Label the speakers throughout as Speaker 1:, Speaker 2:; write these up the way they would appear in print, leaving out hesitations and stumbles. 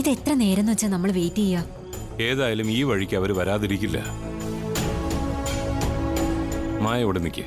Speaker 1: ഇത് എത്ര നേരം വെച്ചാ നമ്മൾ വെയിറ്റ് ചെയ്യാ?
Speaker 2: ഏതായാലും ഈ വഴിക്ക് അവര് വരാതിരിക്കില്ല. മായ ഇവിടെ നിൽക്കേ.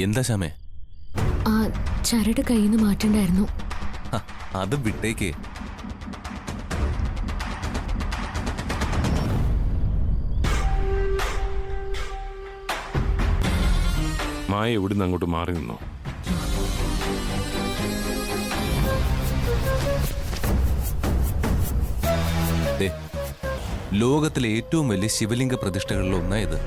Speaker 3: എന്താ ശ്യാമേ?
Speaker 4: ആ ചരട് കയ്യിൽ നിന്ന് മാറ്റണ്ടായിരുന്നു.
Speaker 3: അത് വിട്ടേക്ക്.
Speaker 2: മായ ഇവിടുന്ന് അങ്ങോട്ട് മാറി നിന്നോ.
Speaker 3: ലോകത്തിലെ ഏറ്റവും വലിയ ശിവലിംഗ പ്രതിഷ്ഠകളിൽ ഒന്നായത്.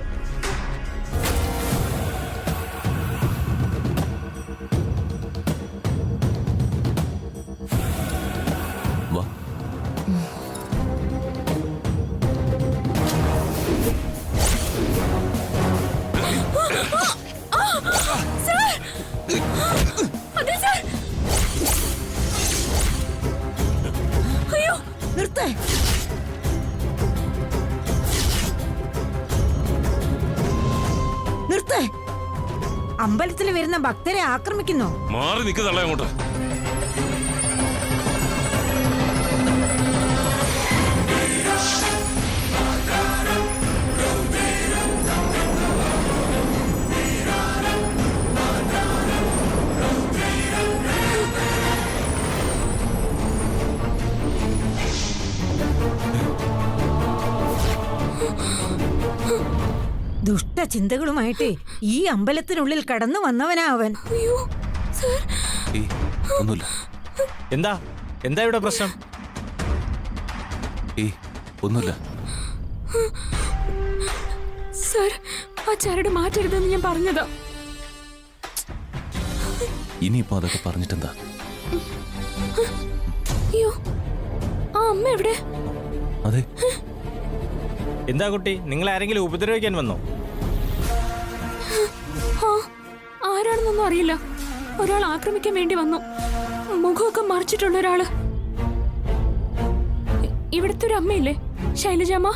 Speaker 5: നിർത്ത്! അമ്പലത്തിൽ വരുന്ന ഭക്തരെ ആക്രമിക്കുന്നു.
Speaker 2: മാറി നിൽക്കുന്നള്ള അങ്ങോട്ട്.
Speaker 5: ദുഷ്ടചിന്തകളുമായിട്ട് ഈ അമ്പലത്തിനുള്ളിൽ കടന്നു വന്നവനാ അവൻ.
Speaker 3: ഒന്നുമില്ല.
Speaker 6: എന്താ എന്താ ഇവിടെ പ്രശ്നം?
Speaker 3: ഒന്നുമില്ല
Speaker 4: സർ, ആ ചരട് മാറ്റരുതെന്ന് ഞാൻ പറഞ്ഞതാ.
Speaker 3: ഇനിയിപ്പോ അതൊക്കെ പറഞ്ഞിട്ടെന്താ?
Speaker 4: അയ്യോ, ആ അമ്മ എവിടെ?
Speaker 3: അതെ.
Speaker 6: എന്താ കുട്ടി, നിങ്ങൾ ആരെങ്കിലും ഉപദ്രവിക്കാൻ വന്നോ?
Speaker 4: ആരാണെന്നൊന്നും അറിയില്ല. ഒരാൾ ആക്രമിക്കാൻ വേണ്ടി വന്നു. മുഖമൊക്കെ മറിച്ചിട്ടുള്ള ഒരാള്. ഇവിടുത്തെ ഒരു അമ്മയില്ലേ, ശൈലജാമ്മ,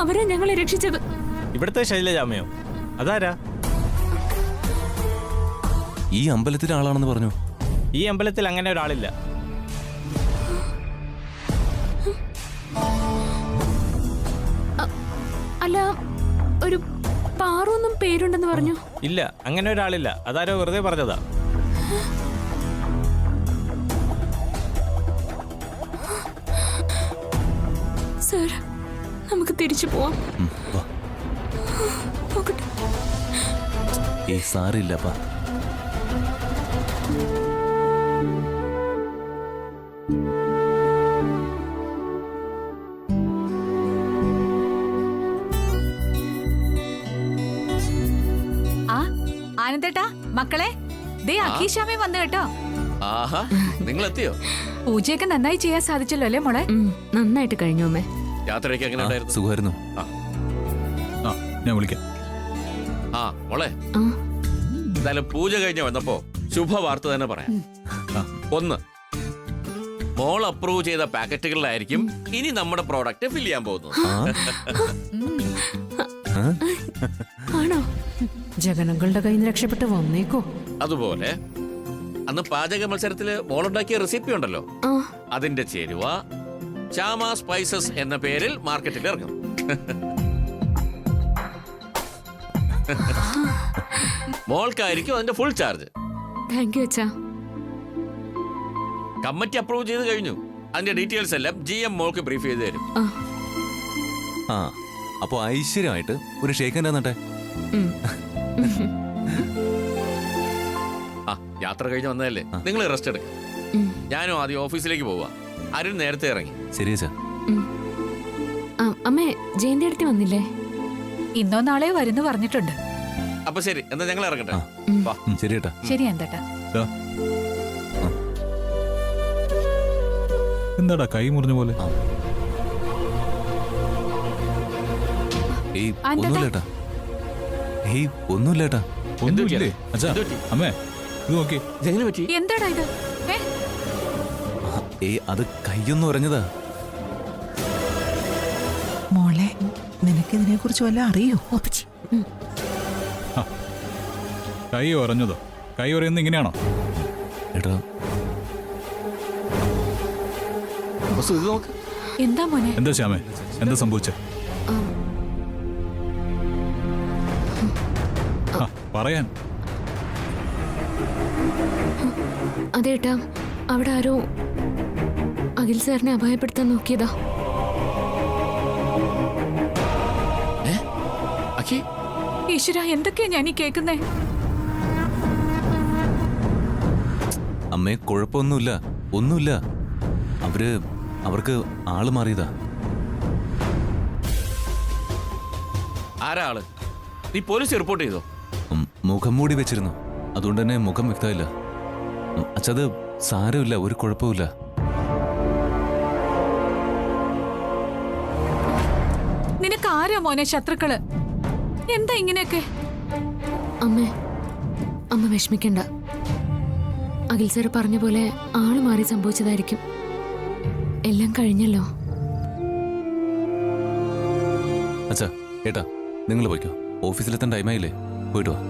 Speaker 4: അവരാ ഞങ്ങളെ രക്ഷിച്ചത്.
Speaker 6: ഇവിടുത്തെ ശൈലജാമ്മയോ? അതാരാ?
Speaker 3: ഈ അമ്പലത്തിലെ ആളാണെന്ന് പറഞ്ഞു.
Speaker 6: ഈ അമ്പലത്തിൽ അങ്ങനെ ഒരാളില്ല.
Speaker 4: അല്ല, ഒരു പാറൊന്നും പേരുണ്ടെന്ന് പറഞ്ഞു.
Speaker 6: ഇല്ല, അങ്ങനെ ഒരാളില്ല. അതാരോ വെറുതെ പറഞ്ഞതാ.
Speaker 4: സർ, നമുക്ക് തിരിച്ചു പോവാം. പോകട്ടെ.
Speaker 3: സാരില്ലപ്പാ.
Speaker 1: ആനന്ദേട്ടാ, മക്കളെ, ദേ അഖീഷാമേ വന്നു കേട്ടോ.
Speaker 7: ആഹാ, നിങ്ങൾ എത്തിയോ?
Speaker 1: പൂജയൊക്കെ നന്നായി ചെയ്യാൻ സാധിച്ചല്ലോ അല്ലേ മോളെ?
Speaker 4: നന്നായിട്ട് കഴിഞ്ഞു അമ്മേ.
Speaker 7: യാത്രയൊക്കെ എങ്ങനെ ഉണ്ടായിരുന്നു?
Speaker 3: സുഖമായിരുന്നു.
Speaker 8: ഞാൻ വിളിക്കാം.
Speaker 7: ആ മോളെ, എന്തായാലും പൂജ കഴിഞ്ഞ് വന്നപ്പോ ശുഭവാർത്ത തന്നെ പറയാം. ഒന്ന്, മോൾ അപ്രൂവ് ചെയ്ത പാക്കറ്റുകളിലായിരിക്കും ഇനി നമ്മുടെ പ്രോഡക്റ്റ് ഫിൽ ചെയ്യാൻ പോകുന്നത്.
Speaker 4: ആണോ?
Speaker 5: ജഗനങ്ങളുടെ കയ്യിൽ നിന്ന് രക്ഷപ്പെട്ട് വന്നേക്കോ.
Speaker 7: അതുപോലെ അന്ന് പാചക മത്സരത്തില് മോളുണ്ടാക്കിയ റെസിപ്പി ഉണ്ടല്ലോ, അതിന്റെ ചേരുവ ശ്യാമ സ്പൈസസ് എന്ന പേരിൽ മാർക്കറ്റിൽ ഇറങ്ങും. മോൾക്കായിരിക്കും അതിന്റെ ഫുൾ ചാർജ്.
Speaker 4: താങ്ക് യു അച്ഛാ.
Speaker 7: കമ്മിറ്റി അപ്രൂവ് ചെയ്ത് കഴിഞ്ഞു. അതിന്റെ ഡീറ്റെയിൽസ് എല്ലാം GM മോൾക്ക് ബ്രീഫ് ചെയ്ത് തരും.
Speaker 3: അപ്പൊ ഐശ്വര്യമായിട്ട് ഒരു ഷേക്ക് തന്നിട്ടെ.
Speaker 7: ആ, യാത്ര കഴിഞ്ഞ് വന്നതല്ലേ, നിങ്ങൾ റെസ്റ്റ് എടുക്കുക. ഞാനും ആദ്യം ഓഫീസിലേക്ക് പോവാ. അരുൺ നേരത്തെ ഇറങ്ങി.
Speaker 3: ശരി അച്ഛാ.
Speaker 4: അമ്മേ, ജയന്തി അടുത്ത് വന്നില്ലേ?
Speaker 1: ഇന്നോ നാളെയോ വരുന്നു പറഞ്ഞിട്ടുണ്ട്.
Speaker 7: അപ്പൊ ശരി, എന്നാ ഞങ്ങൾ ഇറങ്ങട്ടെ.
Speaker 3: ശരി ഏട്ടാ.
Speaker 1: ശരി എന്തേട്ടാ.
Speaker 8: എന്താടാ കൈ മുറിഞ്ഞ പോലെ?
Speaker 3: ഏയ്
Speaker 1: അതെന്താ?
Speaker 3: ഒന്നുമില്ലേട്ടാ. ഏയ് ഒന്നുമില്ലേട്ടാ.
Speaker 8: ഒന്നുമില്ലേ അച്ഛാ?
Speaker 7: എന്ത് പറ്റി?
Speaker 8: അമ്മേ ഇത് നോക്കി.
Speaker 7: ഇതെങ്ങനെ പറ്റി?
Speaker 1: എന്താടാ ഇത്?
Speaker 3: ഏയ് അത് കൈയൊന്നും ഉറഞ്ഞതാ.
Speaker 5: മോളെ നിനക്കിതിനെ കുറിച്ച് വല്ല അറിയോ?
Speaker 8: കൈ ഉറഞ്ഞതോ? കൈ ഉറയുന്നത് ഇങ്ങനെയാണോ?
Speaker 3: ഏട്ടാ
Speaker 7: വസു, ഇത് നോക്ക്.
Speaker 1: എന്താ മോനെ?
Speaker 8: എന്താ ശ്യാമേ, എന്താ സംഭവിച്ചേ? പറയാൻ.
Speaker 4: അതേട്ടാ, അവിടെ ആരോ അഖിൽ സാറിനെ അപായപ്പെടുത്താൻ നോക്കിയതാ.
Speaker 7: അഖി,
Speaker 1: ഈശ്വര, എന്തൊക്കെയാ ഞാൻ ഈ കേൾക്കുന്നേ?
Speaker 3: അമ്മേ കുഴപ്പമൊന്നുമില്ല, ഒന്നുമില്ല. അവർക്ക് ആള് മാറിയതാ.
Speaker 7: ആരാ ആള്? നീ പോലീസ് റിപ്പോർട്ട് ചെയ്തോ?
Speaker 3: മുഖം മൂടി വെച്ചിരുന്നു, അതുകൊണ്ട് തന്നെ മുഖം വ്യക്തമില്ല. അച്ഛത് സാരമില്ല, ഒരു കുഴപ്പമില്ല.
Speaker 1: നിനക്ക് ആരാ മോനെ ശത്രുക്കള്? എന്താ ഇങ്ങനെയൊക്കെ?
Speaker 4: അമ്മ വിഷമിക്കണ്ട. അഖിൽ സാർ പറഞ്ഞ പോലെ ആള് മാറി സംഭവിച്ചതായിരിക്കും. എല്ലാം കഴിഞ്ഞല്ലോ.
Speaker 3: അച്ഛാ ഏട്ടാ, നിങ്ങൾ പോയിക്കോ. ഓഫീസിലെത്താൻ ടൈമായില്ലേ, പോയിട്ട് വാ.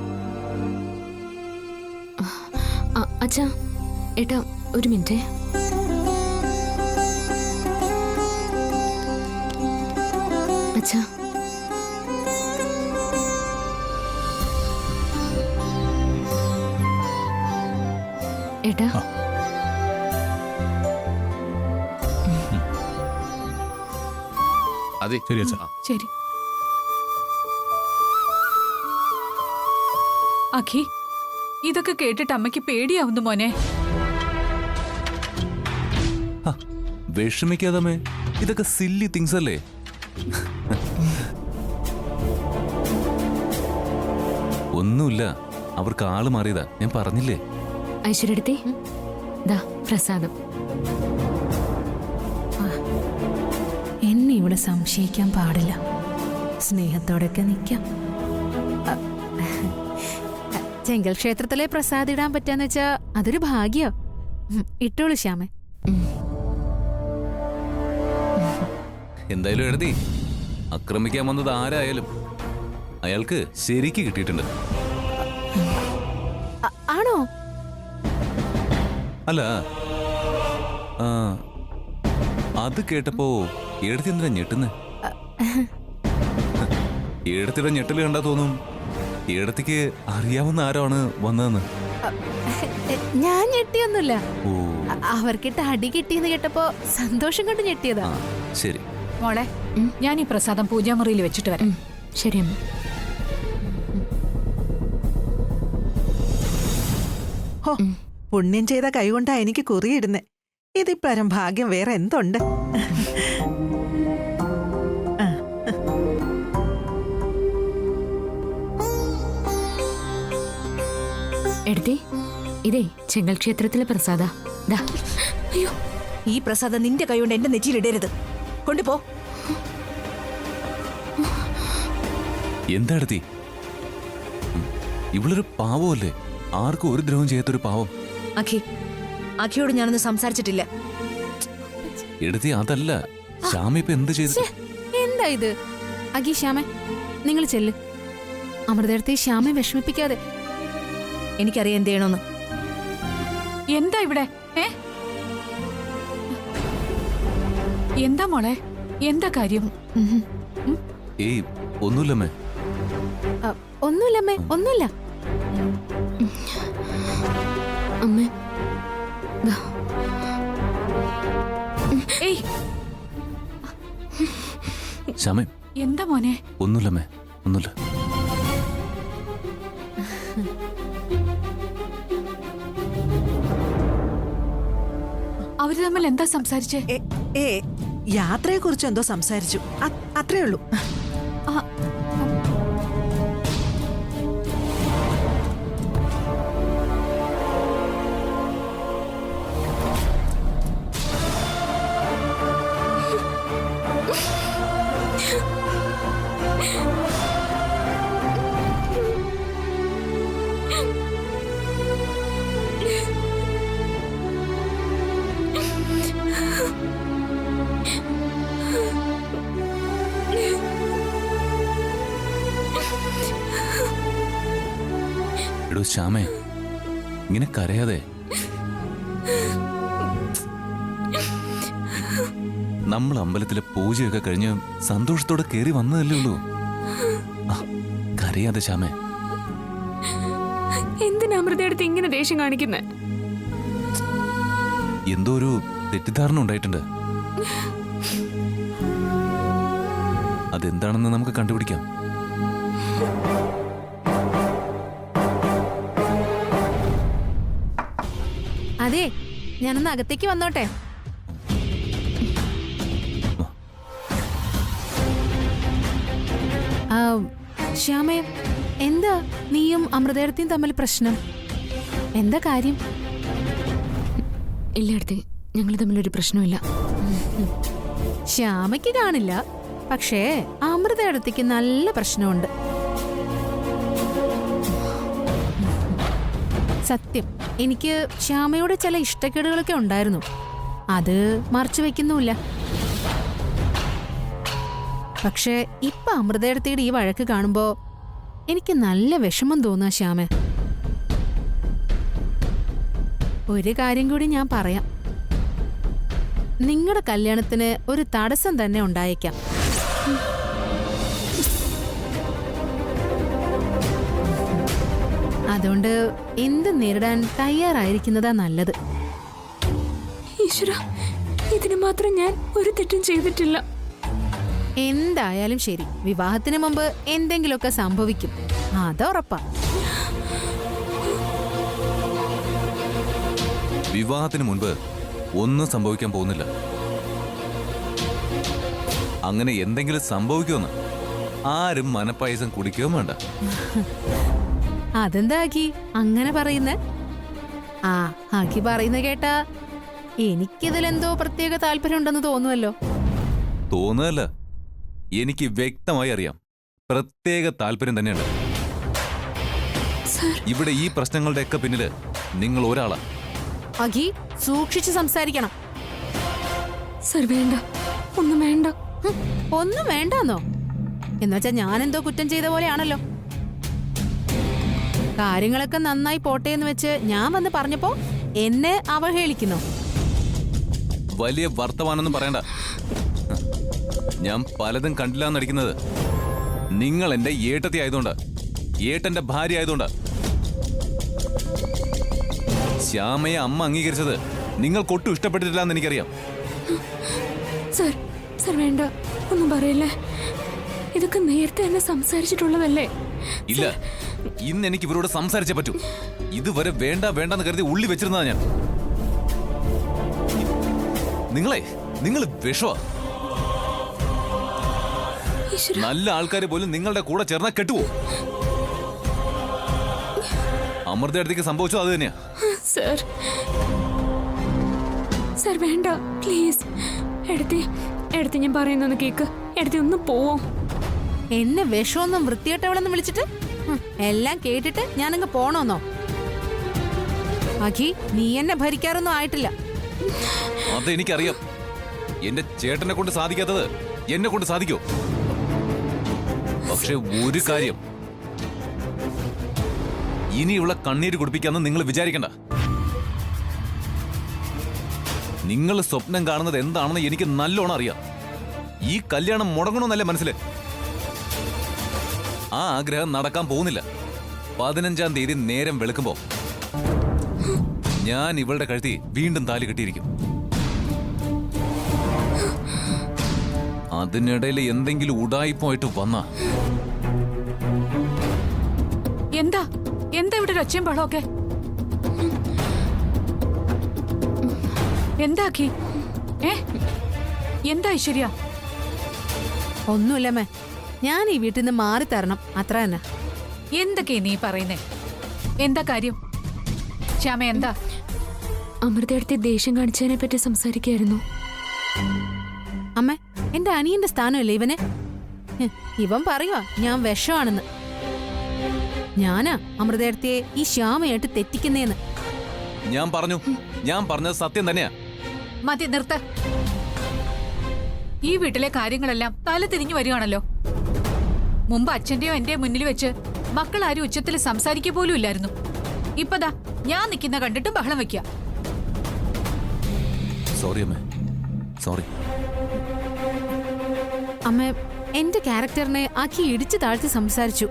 Speaker 4: അച്ഛാ, ഏട്ടാ ഒരു മിനിറ്റ്. അച്ഛാ, ഏട്ടാ,
Speaker 7: അതെ,
Speaker 8: ശരി അച്ഛാ.
Speaker 1: ശരി. അഖി, ഇതൊക്കെ കേട്ടിട്ട് അമ്മയ്ക്ക് പേടിയാവുന്നു മോനെ.
Speaker 3: വിഷമിക്കാതമ്മേ, ഇതൊക്കെ സില്ലി തിങ്സ് അല്ലേ. ഒന്നുമില്ല, അവർക്ക് ആള് മാറിയതാ, ഞാൻ പറഞ്ഞില്ലേ.
Speaker 4: ഐശ്വര്യടുത്തി, ദാ പ്രസാദം.
Speaker 5: എന്നെ ഇവിടെ സംശയിക്കാൻ പാടില്ല. സ്നേഹത്തോടൊക്കെ നിൽക്കാം. ചെങ്കൽ ക്ഷേത്രത്തിലെ പ്രസാദം ഇടാൻ പറ്റാന്ന് വെച്ചാ അതൊരു ഭാഗ്യോ. ഇട്ടോളൂ ശ്യാമേ.
Speaker 3: എന്തായാലും എഴുതി, ആക്രമിക്കാൻ വന്നത് ആരായാലും അയാൾക്ക് ശരിക്ക് കിട്ടിയിട്ടുണ്ട്.
Speaker 5: ആണോ?
Speaker 3: അല്ല, അത് കേട്ടപ്പോ എടുത്തി എന്തിനാ ഞെട്ടുന്നേ? എടുത്തിടെ ഞെട്ടല് കണ്ടാ തോന്നും എടുത്തിക്ക് അറിയാവുന്ന ആരാണ് വന്നതെന്ന്.
Speaker 5: ഞാൻ ഞെട്ടിയൊന്നുമില്ല.
Speaker 3: ഓ
Speaker 5: അവർക്കിട്ട് അടി കിട്ടിയെന്ന് കേട്ടപ്പോ സന്തോഷം കൊണ്ട് ഞെട്ടിയതാ.
Speaker 3: ശരി
Speaker 1: മോളെ, ഞാൻ ഈ പ്രസാദം പൂജാമുറിയിൽ വെച്ചിട്ട് വരാം.
Speaker 4: ശരി അമ്മ.
Speaker 9: ഹോ, പുണ്യം ചെയ്ത കൈകൊണ്ടാ എനിക്ക് കുറിയിടുന്നേ. ഇതിപ്പരം ഭാഗ്യം വേറെ എന്തുണ്ട്?
Speaker 4: എടുത്തി, ഇതേ ചെങ്കൽ ക്ഷേത്രത്തിലെ പ്രസാദ.
Speaker 5: അയ്യോ, ഈ പ്രസാദം നിന്റെ കൈകൊണ്ട് എന്റെ നെറ്റിയിലിടരുത്. കൊണ്ടുപോ.
Speaker 3: എന്താ എടുത്തി, ഇവളൊരു പാവമല്ലേ, ആർക്കും ഒരു ദ്രോഹം ചെയ്യാത്തൊരു പാവം.
Speaker 5: അഖിയോട് ഞാനൊന്ന് സംസാരിച്ചിട്ടില്ല.
Speaker 3: എടുത്തി അതല്ല, ശ്യാമ ഇപ്പൊ എന്ത് ചെയ്തു?
Speaker 5: എന്താ ഇത്? അഖി, ശ്യാമ നിങ്ങൾ ചെല്ല്. അമൃതേടത്തെ ശ്യാമെ വിഷമിപ്പിക്കാതെ. എനിക്കറിയാം എന്ത് ചെയ്യണമെന്ന്.
Speaker 1: എന്താ ഇവിടെ? എന്താ മോളെ, എന്താ കാര്യം?
Speaker 3: ഏയ് ഒന്നുമില്ലമ്മേ.
Speaker 5: ഒന്നുമില്ലമ്മേ, ഒന്നുമില്ല.
Speaker 4: അമ്മ,
Speaker 1: ഏയ്,
Speaker 3: ശ്യാമേ
Speaker 1: എന്താ മോനെ?
Speaker 3: ഒന്നുമില്ലമ്മേ, ഒന്നുമില്ല.
Speaker 1: അവര് തമ്മിൽ എന്താ സംസാരിച്ചേ?
Speaker 9: യാത്രയെ കുറിച്ച് എന്തോ സംസാരിച്ചു, അത്രേ ഉള്ളൂ.
Speaker 3: എടോ ശ്യാമേ, ഇങ്ങനെ കരയാതെ. നമ്മൾ അമ്പലത്തിലെ പൂജയൊക്കെ കഴിഞ്ഞ് സന്തോഷത്തോടെ കയറി വന്നതല്ലേ ഉള്ളൂ. ആ, കരയാതെ ശ്യാമേ.
Speaker 4: എന്തിനാ അമൃതയെടുത്ത് ഇങ്ങനെ ദേഷ്യം കാണിക്കുന്നേ?
Speaker 3: എന്തോ ഒരു തെറ്റിദ്ധാരണ ഉണ്ടായിട്ടുണ്ട്. അതെന്താണെന്ന് നമുക്ക് കണ്ടുപിടിക്കാം.
Speaker 5: അതെ, ഞാനൊന്ന് അകത്തേക്ക് വന്നോട്ടെ. ആ, ശ്യാമേ, എന്താ നീയും അമൃതേടത്തിയും തമ്മിൽ പ്രശ്നം? എന്താ കാര്യം?
Speaker 4: ഇല്ല അടുത്തേ, ഞങ്ങൾ തമ്മിലൊരു പ്രശ്നമില്ല.
Speaker 5: ശ്യാമയ്ക്ക് കാണില്ല, പക്ഷേ അമൃതേടത്തിക്ക് നല്ല പ്രശ്നമുണ്ട്. സത്യം, എനിക്ക് ശ്യാമയോട് ചില ഇഷ്ടക്കേടുകളൊക്കെ ഉണ്ടായിരുന്നു. അത് മറച്ചു വെക്കുന്നുമില്ല. പക്ഷേ ഇപ്പൊ അമൃതേടത്തിയുടെ ഈ വഴക്ക് കാണുമ്പോ എനിക്ക് നല്ല വിഷമം തോന്നുക ശ്യാമ. ഒരു കാര്യം കൂടി ഞാൻ പറയാം. നിങ്ങളുടെ കല്യാണത്തിന് ഒരു തടസ്സം തന്നെ ഉണ്ടായേക്കാം. അതുകൊണ്ട് എന്ത് നേരിടാൻ തയ്യാറായിരിക്കുന്നതാ നല്ലത്.
Speaker 4: ഈശ്വര, ഇതിന് മാത്രം ഞാൻ ഒരു തെറ്റും ചെയ്തിട്ടില്ല.
Speaker 5: എന്തായാലും ശരി, വിവാഹത്തിന് മുമ്പ് എന്തെങ്കിലുമൊക്കെ സംഭവിക്കും, അതുറപ്പാ.
Speaker 3: വിവാഹത്തിന് മുൻപ് ഒന്നും സംഭവിക്കാൻ പോകുന്നില്ല. അങ്ങനെ എന്തെങ്കിലും സംഭവിക്കുമെന്ന് ആരും മനപ്പായസം കുടിക്കുകയും വേണ്ട.
Speaker 5: അതെന്താ ആക്കി അങ്ങനെ പറയുന്നേ? ആ, ആക്കി പറയുന്ന കേട്ടാ എനിക്കിതിലെന്തോ പ്രത്യേക താല്പര്യം ഉണ്ടെന്ന് തോന്നുമല്ലോ.
Speaker 3: തോന്നുകയല്ല, എനിക്ക് വ്യക്തമായി അറിയാം. പ്രത്യേക താല്പര്യം തന്നെയുണ്ട്. ഇവിടെ ഈ പ്രശ്നങ്ങളുടെ ഒക്കെ പിന്നില് നിങ്ങൾ ഒരാളാ.
Speaker 5: അഖി, സൂക്ഷിച്ച് സംസാരിക്കണം.
Speaker 4: സർ വേണ്ട, ഒന്നും വേണ്ട.
Speaker 5: ഒന്നും വേണ്ടെന്നോ? എന്നുവെച്ചാ ഞാനെന്തോ കുറ്റം ചെയ്ത പോലെയാണല്ലോ. കാര്യങ്ങളൊക്കെ നന്നായി പോട്ടെ എന്ന് വെച്ച് ഞാൻ വന്ന് പറഞ്ഞപ്പോ എന്നെ അവഹേളിക്കുന്നു.
Speaker 3: വലിയ വർത്തമാനൊന്നും പറയണ്ട. ഞാൻ പലതും കണ്ടില്ല എന്നടിക്കുന്നത് നിങ്ങൾ എന്റെ ഏട്ടത്തി ആയതുകൊണ്ട്, ഏട്ടന്റെ ഭാര്യ ആയതുകൊണ്ട്. ശ്യാമയെ അമ്മ അംഗീകരിച്ചത് നിങ്ങൾക്കൊട്ടും ഇഷ്ടപ്പെട്ടിട്ടില്ല എന്ന് എനിക്കറിയാം.
Speaker 4: സർ, സർ വേണ്ട, ഒന്നും പറയല്ലേ. ഇതൊക്കെ നേരത്തെ തന്നെ സംസാരിച്ചിട്ടുള്ളതല്ലേ?
Speaker 3: ഇല്ല, ഇന്ന് എനിക്ക് ഇവരോട് സംസാരിച്ചേ പറ്റൂ. ഇതുവരെ വേണ്ട വേണ്ടെന്ന് കരുതി ഉള്ളി വെച്ചിരുന്നതാ ഞാൻ. നിങ്ങൾ വിഷവാ. നല്ല ആൾക്കാർ പോലും നിങ്ങളുടെ കൂടെ ചേർന്നാ കെട്ടുവോ? അമൃത അടുത്തേക്ക് സംഭവിച്ചോ അത് തന്നെയാ.
Speaker 4: സർ, സർ വേണ്ട, പ്ലീസ്. എടുത്തി ഞാൻ പറയുന്നൊന്ന് കേക്ക്. എടുത്തി ഒന്ന് പോവും.
Speaker 5: എന്നെ വിഷമൊന്നും വൃത്തികെട്ടവളെന്ന് വിളിച്ചിട്ട് എല്ലാം കേട്ടിട്ട് ഞാനങ്ങ് പോണോന്നോ? അഖി, നീ എന്നെ ഭരിക്കാറൊന്നും ആയിട്ടില്ല.
Speaker 3: അതെനിക്കറിയാം. എന്റെ ചേട്ടനെ കൊണ്ട് സാധിക്കാത്തത് എന്നെ കൊണ്ട് സാധിക്കോ? പക്ഷെ ഒരു കാര്യം, ഇനിയുള്ള കണ്ണീര് കുടിപ്പിക്കാന്ന് നിങ്ങൾ വിചാരിക്കണ്ട. നിങ്ങൾ സ്വപ്നം കാണുന്നത് എന്താണെന്ന് എനിക്ക് നല്ലോണം അറിയാം. ഈ കല്യാണം മുടങ്ങണമെന്നല്ലേ മനസ്സില്? ആ ആഗ്രഹം നടക്കാൻ പോകുന്നില്ല. 15-ാം തീയതി നേരം വെളുക്കുമ്പോ ഞാൻ ഇവളുടെ കഴുത്തി വീണ്ടും താലി കെട്ടിയിരിക്കും. അതിനിടയിൽ എന്തെങ്കിലും ഉടായിപ്പോയിട്ട് വന്നാ
Speaker 1: എന്താ ഇവിടെ ഒരു ഒച്ചയും ബഹളമൊക്കെ? എന്താക്കി? എന്താ ഐശ്വര്യ?
Speaker 5: ഒന്നുമില്ലമ്മേ, ഞാൻ ഈ വീട്ടിൽ നിന്ന് മാറി തരണം, അത്ര തന്നെ.
Speaker 1: എന്തൊക്കെയാ നീ പറയുന്നേ? എന്താ കാര്യം? ശ്യാമ, എന്താ?
Speaker 4: അമൃതയെടുത്ത് ദേഷ്യം കാണിച്ചതിനെ പറ്റി സംസാരിക്കായിരുന്നു.
Speaker 5: അമ്മേ, എന്റെ അനിയന്റെ സ്ഥാനമല്ലേ ഇവന്? ഇവൻ പറയുവാ ഞാൻ വിഷമാണെന്ന്. ഞാനാ അമൃതയെടുത്തിയെ ഈ ശ്യാമയായിട്ട് തെറ്റിക്കുന്നേന്ന്.
Speaker 3: ഞാൻ പറഞ്ഞത് സത്യം തന്നെയാ.
Speaker 1: മതി, നിർത്ത. ഈ വീട്ടിലെ കാര്യങ്ങളെല്ലാം തല തിരിഞ്ഞു വരികയാണല്ലോ. മുമ്പ് അച്ഛന്റെയോ എന്റെയോ മുന്നിൽ വെച്ച് മക്കൾ ആരും ഉച്ചത്തിൽ സംസാരിക്കുക പോലും ഇല്ലായിരുന്നു. ഇപ്പതാ ഞാൻ നിൽക്കുന്ന കണ്ടിട്ട് ബഹളം വെക്കുക.
Speaker 3: സോറി അമ്മേ, സോറി.
Speaker 5: അമ്മ എന്റെ ക്യാരക്ടറിനെ ആക്കി ഇടിച്ചു താഴ്ത്തി സംസാരിച്ചു.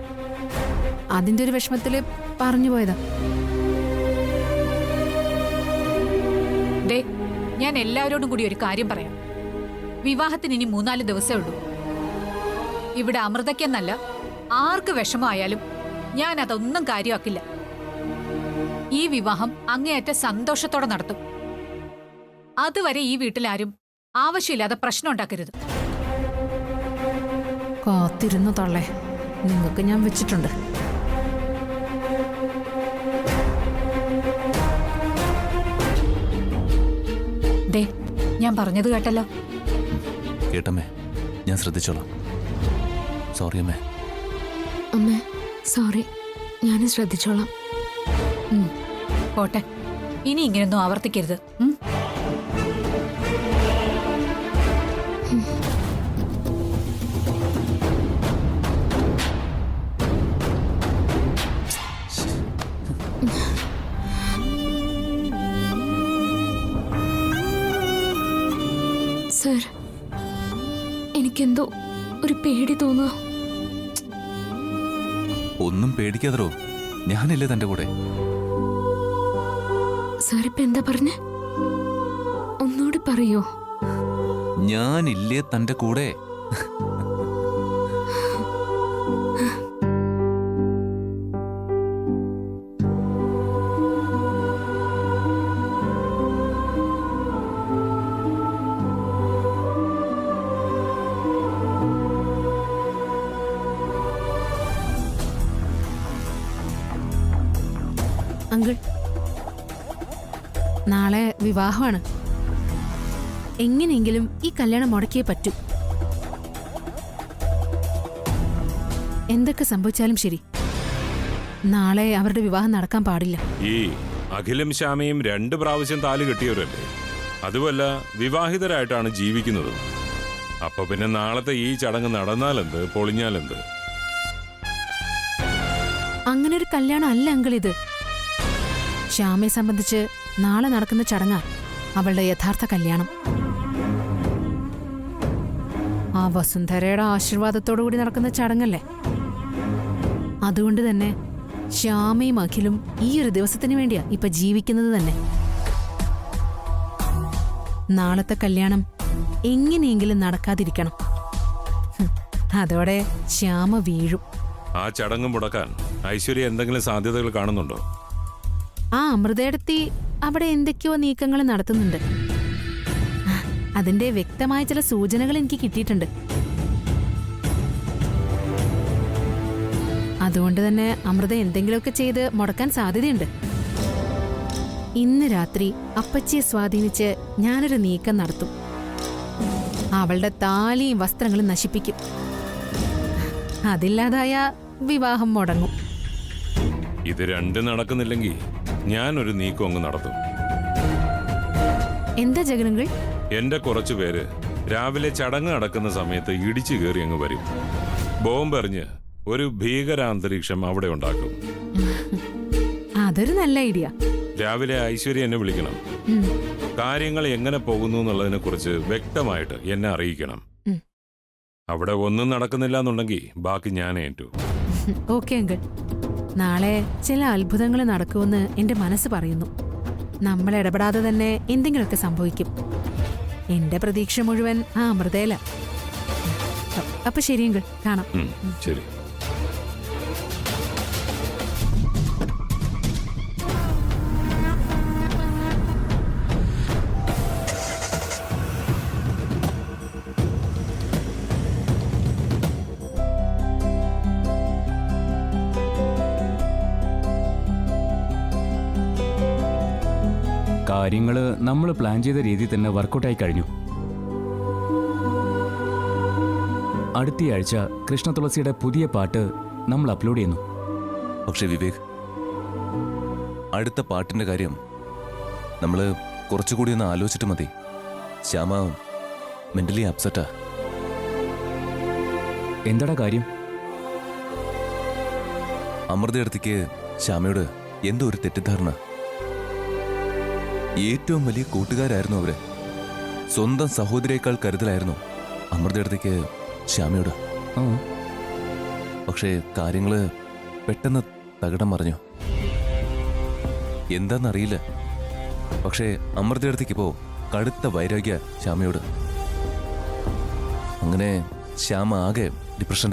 Speaker 5: അതിന്റെ ഒരു വിഷമത്തില് പറഞ്ഞു പോയതാ.
Speaker 1: ദേ, ഞാൻ എല്ലാവരോടും കൂടി ഒരു കാര്യം പറയാം. വിവാഹത്തിന് ഇനി 3-4 ദിവസമേ ഉള്ളൂ. ഇവിടെ അമൃതയ്ക്കെന്നല്ല ആർക്ക് വിഷമമായാലും ഞാൻ അതൊന്നും കാര്യമാക്കില്ല. ഈ വിവാഹം അങ്ങേയറ്റ സന്തോഷത്തോടെ നടത്തും. അതുവരെ ഈ വീട്ടിലാരും ആവശ്യമില്ലാതെ പ്രശ്നം ഉണ്ടാക്കരുത്.
Speaker 5: കാത്തിരുന്നു തള്ളേ, നിങ്ങൾക്ക് ഞാൻ വെച്ചിട്ടുണ്ട്.
Speaker 1: ദേ, ഞാൻ പറഞ്ഞത് കേട്ടല്ലോ.
Speaker 3: കേട്ടമ്മേ, ഞാൻ ശ്രദ്ധിച്ചോളാം. സോറി അമ്മേ.
Speaker 4: അമ്മേ സോറി, ഞാനും ശ്രദ്ധിച്ചോളാം.
Speaker 1: പോട്ടെ, ഇനി ഇങ്ങനെയൊന്നും ആവർത്തിക്കരുത്.
Speaker 4: സർ, എനിക്കെന്തോ ഒരു പേടി തോന്നുക.
Speaker 3: ഒന്നും പേടിക്കാതറോ, ഞാനില്ലേ തന്റെ കൂടെ.
Speaker 4: സാർ ഇപ്പൊ എന്താ പറഞ്ഞേ? ഒന്നുകൂടി പറയോ?
Speaker 3: ഞാനില്ലേ തന്റെ കൂടെ.
Speaker 5: അങ്കിൾ, നാളെ വിവാഹമാണ്. എങ്ങനെയെങ്കിലും ഈ കല്യാണം മുടക്കിയേ പറ്റൂ. എന്തൊക്കെ സംഭവിച്ചാലും ശരി, നാളെ അവരുടെ വിവാഹം നടക്കാൻ പാടില്ല.
Speaker 2: ഈ അഖിലും ശ്യാമയും 2 പ്രാവശ്യം താലി കെട്ടിയവരല്ലേ? അതുമല്ല, വിവാഹിതരായിട്ടാണ് ജീവിക്കുന്നത്. അപ്പൊ പിന്നെ നാളത്തെ ഈ ചടങ്ങ് നടന്നാലെന്ത്, പൊളിഞ്ഞാലെന്ത്?
Speaker 5: അങ്ങനെ ഒരു കല്യാണം അല്ല അങ്കിൾ ഇത്. ശ്യാമയെ സംബന്ധിച്ച് നാളെ നടക്കുന്ന ചടങ്ങാ അവളുടെ യഥാർത്ഥ കല്യാണം. ആ വസുന്ധരയുടെ ആശീർവാദത്തോടു കൂടി നടക്കുന്ന ചടങ്ങല്ലേ. അതുകൊണ്ട് തന്നെ ശ്യാമയും അഖിലും ഈ ഒരു ദിവസത്തിന് വേണ്ടിയാ ഇപ്പൊ ജീവിക്കുന്നത് തന്നെ. നാളത്തെ കല്യാണം എങ്ങനെയെങ്കിലും നടക്കാതിരിക്കണം. അതോടെ ശ്യാമ വീഴും.
Speaker 2: ആ ചടങ്ങ് മുടക്കാൻ ഐശ്വര്യ എന്തെങ്കിലും സാധ്യതകൾ കാണുന്നുണ്ടോ?
Speaker 5: ആ അമൃതയെടുത്തി അവിടെ എന്തൊക്കെയോ നീക്കങ്ങൾ നടത്തുന്നുണ്ട്. അതിന്റെ വ്യക്തമായ ചില സൂചനകൾ എനിക്ക് കിട്ടിയിട്ടുണ്ട്. അതുകൊണ്ട് തന്നെ അമൃത എന്തെങ്കിലുമൊക്കെ ചെയ്ത് മുടക്കാൻ സാധ്യതയുണ്ട്. ഇന്ന് രാത്രി അപ്പച്ചിയെ സ്വാധീനിച്ച് ഞാനൊരു നീക്കം നടത്തും. അവളുടെ താലിയും വസ്ത്രങ്ങളും നശിപ്പിക്കും. അതില്ലാതായ വിവാഹം മുടങ്ങും.
Speaker 2: ഇത് 2 നടക്കുന്നില്ലെങ്കിൽ ഞാനൊരു നീക്കം അങ്ങ് നടത്തും.
Speaker 5: എന്താ ജഗനങ്ങൾ?
Speaker 2: എന്റെ കുറച്ചു പേര് രാവിലെ ചടങ്ങ് നടക്കുന്ന സമയത്ത് ഇടിച്ചു കയറി അങ്ങ് വരും. ബോംബെറിഞ്ഞ് ഒരു ഭീകരാന്തരീക്ഷം അവിടെ ഉണ്ടാക്കും.
Speaker 5: അതൊരു നല്ല ഐഡിയ.
Speaker 2: രാവിലെ ഐശ്വര്യ എന്നെ വിളിക്കണം. കാര്യങ്ങൾ എങ്ങനെ പോകുന്നു എന്നുള്ളതിനെ കുറിച്ച് വ്യക്തമായിട്ട് എന്നെ അറിയിക്കണം. അവിടെ ഒന്നും നടക്കുന്നില്ല എന്നുണ്ടെങ്കിൽ ബാക്കി ഞാൻ ഏറ്റു.
Speaker 5: ഓക്കെ അങ്കിൾ, നാളെ ചില അത്ഭുതങ്ങൾ നടക്കുമെന്ന് എന്റെ മനസ്സ് പറയുന്നു. നമ്മൾ ഇടപെടാതെ തന്നെ എന്തെങ്കിലുമൊക്കെ സംഭവിക്കും. എന്റെ പ്രതീക്ഷ മുഴുവൻ ആ അമൃതയില. അപ്പൊ ശരി അങ്കിൾ, കാണാം.
Speaker 2: ശരി.
Speaker 10: കാര്യങ്ങൾ നമ്മൾ പ്ലാൻ ചെയ്ത രീതിയിൽ തന്നെ വർക്കൗട്ടായി കഴിഞ്ഞു. അടുത്തയാഴ്ച കൃഷ്ണതുളസിയുടെ പുതിയ പാട്ട് നമ്മൾ അപ്ലോഡ് ചെയ്യുന്നു.
Speaker 3: പക്ഷെ വിവേക്, അടുത്ത പാട്ടിന്റെ കാര്യം നമ്മൾ കുറച്ചുകൂടി ഒന്ന് ആലോചിച്ചിട്ട് മതി. ശ്യാമ മെന്റലി അപ്സെറ്റാ.
Speaker 10: എന്താടാ കാര്യം?
Speaker 3: അമൃതയടുത്തേക്ക് ശ്യാമയോട് എന്തോ ഒരു തെറ്റിദ്ധാരണ. ഏറ്റവും വലിയ കൂട്ടുകാരായിരുന്നു അവര്. സ്വന്തം സഹോദരിയേക്കാൾ കരുതലായിരുന്നു അമൃതയിടത്തേക്ക് ശ്യാമയോട്. പക്ഷേ കാര്യങ്ങള് പെട്ടെന്ന് തകിടം മറിഞ്ഞു. എന്താന്നറിയില്ല. പക്ഷേ അമൃതയിടത്തേക്കിപ്പോ കടുത്ത വൈരാഗ്യ ശ്യാമയോട്. അങ്ങനെ ശ്യാമ ആകെ ഡിപ്രഷന്റെ